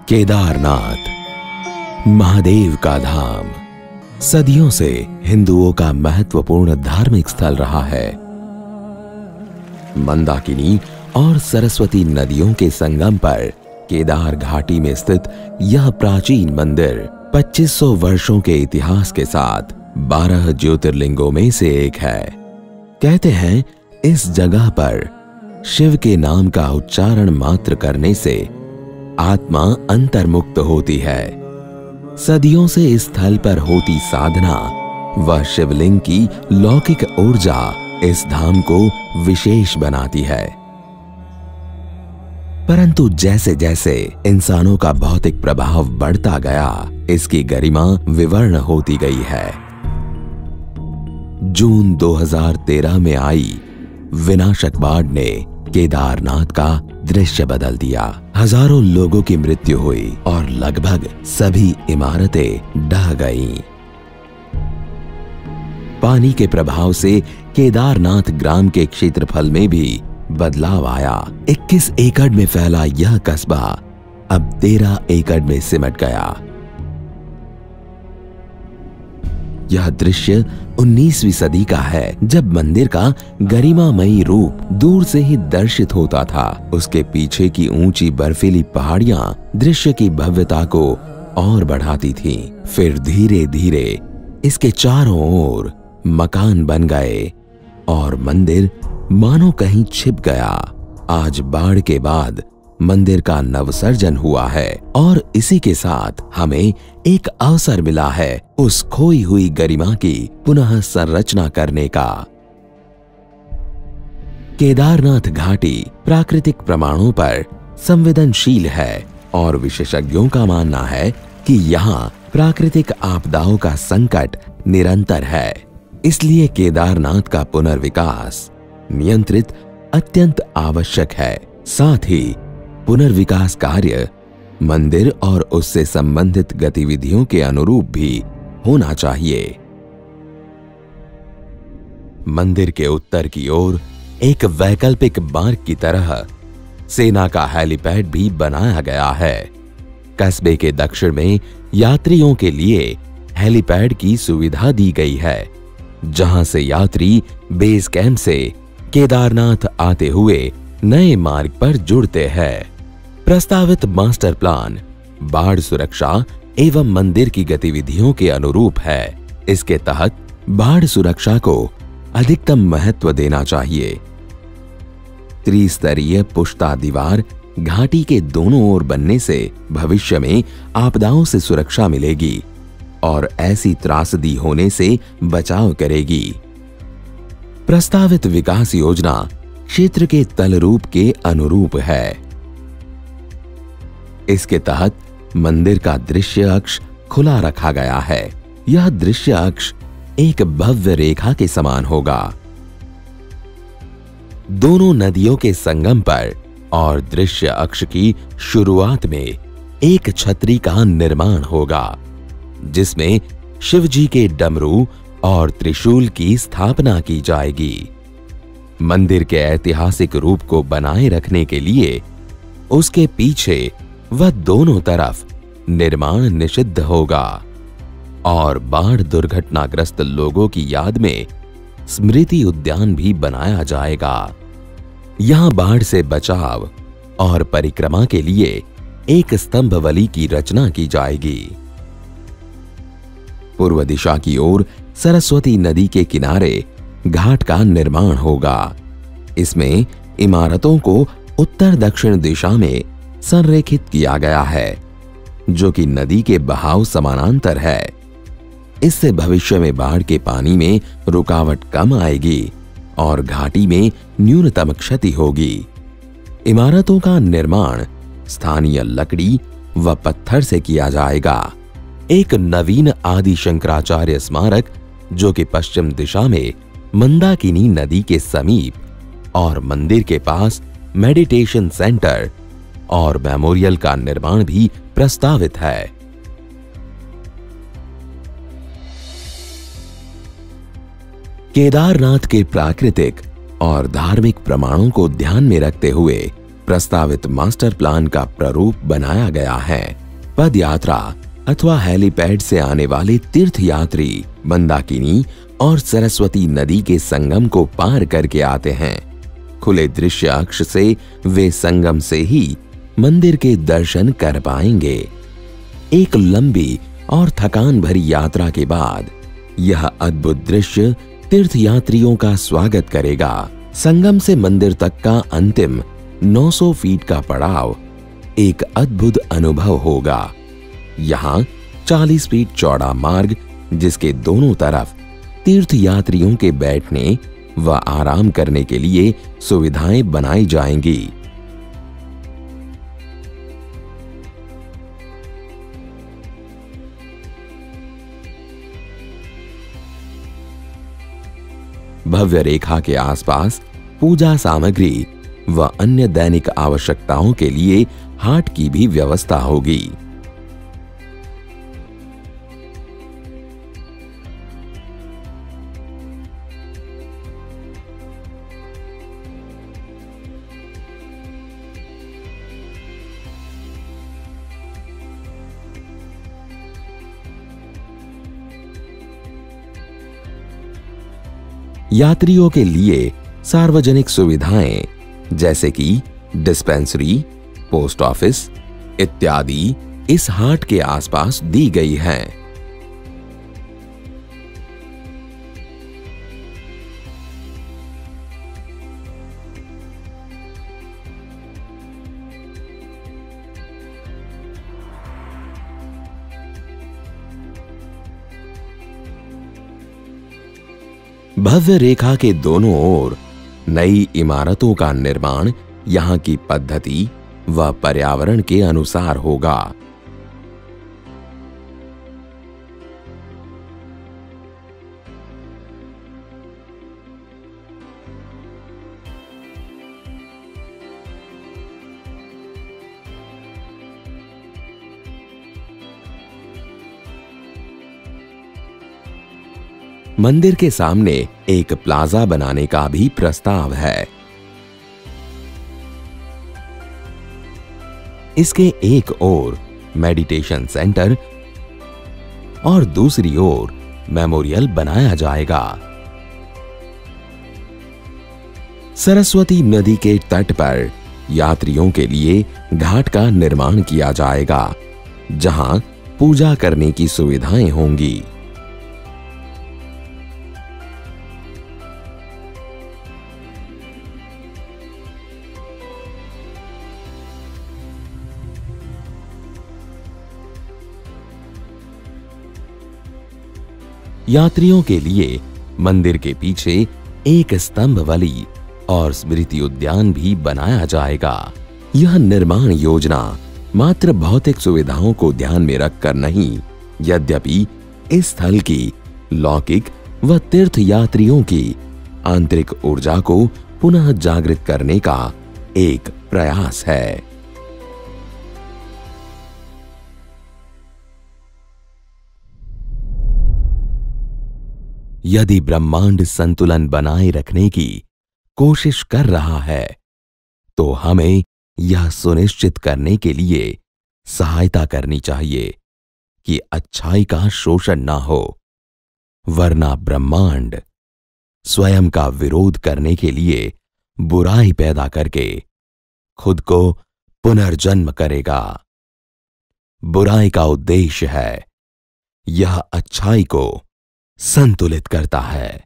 केदारनाथ महादेव का धाम सदियों से हिंदुओं का महत्वपूर्ण धार्मिक स्थल रहा है। मंदाकिनी और सरस्वती नदियों के संगम पर केदार घाटी में स्थित यह प्राचीन मंदिर 2500 वर्षों के इतिहास के साथ 12 ज्योतिर्लिंगों में से एक है। कहते हैं इस जगह पर शिव के नाम का उच्चारण मात्र करने से आत्मा अंतर्मुक्त होती है। सदियों से इस स्थल पर होती साधना व शिवलिंग की लौकिक ऊर्जा इस धाम को विशेष बनाती है। परंतु जैसे जैसे इंसानों का भौतिक प्रभाव बढ़ता गया, इसकी गरिमा विवर्ण होती गई है। जून 2013 में आई विनाशक बाढ़ ने केदारनाथ का दृश्य बदल दिया। हजारों लोगों की मृत्यु हुई और लगभग सभी इमारतें ढह गईं। पानी के प्रभाव से केदारनाथ ग्राम के क्षेत्रफल में भी बदलाव आया। 21 एकड़ में फैला यह कस्बा अब 13 एकड़ में सिमट गया। यह दृश्य 19वीं सदी का है, जब मंदिर का गरिमामयी रूप दूर से ही दर्शित होता था। उसके पीछे की ऊंची बर्फीली पहाड़ियां दृश्य की भव्यता को और बढ़ाती थीं। फिर धीरे धीरे इसके चारों ओर मकान बन गए और मंदिर मानो कहीं छिप गया। आज बाढ़ के बाद मंदिर का नवसर्जन हुआ है और इसी के साथ हमें एक अवसर मिला है उस खोई हुई गरिमा की पुनः संरचना करने का। केदारनाथ घाटी प्राकृतिक प्रमाणों पर संवेदनशील है और विशेषज्ञों का मानना है कि यहाँ प्राकृतिक आपदाओं का संकट निरंतर है। इसलिए केदारनाथ का पुनर्विकास नियंत्रित अत्यंत आवश्यक है। साथ ही पुनर्विकास कार्य मंदिर और उससे संबंधित गतिविधियों के अनुरूप भी होना चाहिए। मंदिर के उत्तर की ओर एक वैकल्पिक मार्ग की तरह सेना का हेलीपैड भी बनाया गया है। कस्बे के दक्षिण में यात्रियों के लिए हेलीपैड की सुविधा दी गई है, जहां से यात्री बेस कैंप से केदारनाथ आते हुए नए मार्ग पर जुड़ते हैं। प्रस्तावित मास्टर प्लान बाढ़ सुरक्षा एवं मंदिर की गतिविधियों के अनुरूप है। इसके तहत बाढ़ सुरक्षा को अधिकतम महत्व देना चाहिए। त्रिस्तरीय पुश्ता दीवार घाटी के दोनों ओर बनने से भविष्य में आपदाओं से सुरक्षा मिलेगी और ऐसी त्रासदी होने से बचाव करेगी। प्रस्तावित विकास योजना क्षेत्र के तलरूप के अनुरूप है। इसके तहत मंदिर का दृश्य अक्ष खुला रखा गया है। यह दृश्य अक्ष एक भव्य रेखा के समान होगा। दोनों नदियों के संगम पर और दृश्य अक्ष की शुरुआत में एक छतरी का निर्माण होगा, जिसमें शिवजी के डमरू और त्रिशूल की स्थापना की जाएगी। मंदिर के ऐतिहासिक रूप को बनाए रखने के लिए उसके पीछे व दोनों तरफ निर्माण निषिद्ध होगा और बाढ़ दुर्घटनाग्रस्त लोगों की याद में स्मृति उद्यान भी बनाया जाएगा। यहां बाढ़ से बचाव और परिक्रमा के लिए एक स्तंभवली की रचना की जाएगी। पूर्व दिशा की ओर सरस्वती नदी के किनारे घाट का निर्माण होगा। इसमें इमारतों को उत्तर दक्षिण दिशा में संरेखित किया गया है, जो कि नदी के बहाव समानांतर है। इससे भविष्य में बाढ़ के पानी में रुकावट कम आएगी और घाटी में न्यूनतम क्षति होगी। इमारतों का निर्माण स्थानीय लकड़ी व पत्थर से किया जाएगा। एक नवीन आदि शंकराचार्य स्मारक, जो कि पश्चिम दिशा में मंदाकिनी नदी के समीप और मंदिर के पास मेडिटेशन सेंटर और मेमोरियल का निर्माण भी प्रस्तावित है। केदारनाथ के प्राकृतिक और धार्मिक प्रमाणों को ध्यान में रखते हुए प्रस्तावित मास्टर प्लान का प्रारूप बनाया गया है। पद यात्रा अथवा हेलीपैड से आने वाले तीर्थ यात्री मंदाकिनी और सरस्वती नदी के संगम को पार करके आते हैं। खुले दृश्य अक्ष से वे संगम से ही मंदिर के दर्शन कर पाएंगे। एक लंबी और थकान भरी यात्रा के बाद यह अद्भुत दृश्य तीर्थयात्रियों का स्वागत करेगा। संगम से मंदिर तक का अंतिम 900 फीट का पड़ाव एक अद्भुत अनुभव होगा। यहाँ 40 फीट चौड़ा मार्ग, जिसके दोनों तरफ तीर्थयात्रियों के बैठने व आराम करने के लिए सुविधाएं बनाई जाएंगी। भव्य रेखा के आसपास पूजा सामग्री व अन्य दैनिक आवश्यकताओं के लिए हाट की भी व्यवस्था होगी। यात्रियों के लिए सार्वजनिक सुविधाएं जैसे कि डिस्पेंसरी, पोस्ट ऑफिस इत्यादि इस हाट के आसपास दी गई हैं। भव्य रेखा के दोनों ओर नई इमारतों का निर्माण यहाँ की पद्धति व पर्यावरण के अनुसार होगा। मंदिर के सामने एक प्लाजा बनाने का भी प्रस्ताव है। इसके एक ओर मेडिटेशन सेंटर और दूसरी ओर मेमोरियल बनाया जाएगा। सरस्वती नदी के तट पर यात्रियों के लिए घाट का निर्माण किया जाएगा, जहां पूजा करने की सुविधाएं होंगी। यात्रियों के लिए मंदिर के पीछे एक स्तंभ वाली और स्मृति उद्यान भी बनाया जाएगा। यह निर्माण योजना मात्र भौतिक सुविधाओं को ध्यान में रखकर नहीं, यद्यपि इस स्थल की लौकिक व तीर्थ यात्रियों की आंतरिक ऊर्जा को पुनः जागृत करने का एक प्रयास है। यदि ब्रह्मांड संतुलन बनाए रखने की कोशिश कर रहा है, तो हमें यह सुनिश्चित करने के लिए सहायता करनी चाहिए कि अच्छाई का शोषण ना हो, वरना ब्रह्मांड स्वयं का विरोध करने के लिए बुराई पैदा करके खुद को पुनर्जन्म करेगा। बुराई का उद्देश्य है यह अच्छाई को संतुलित करता है।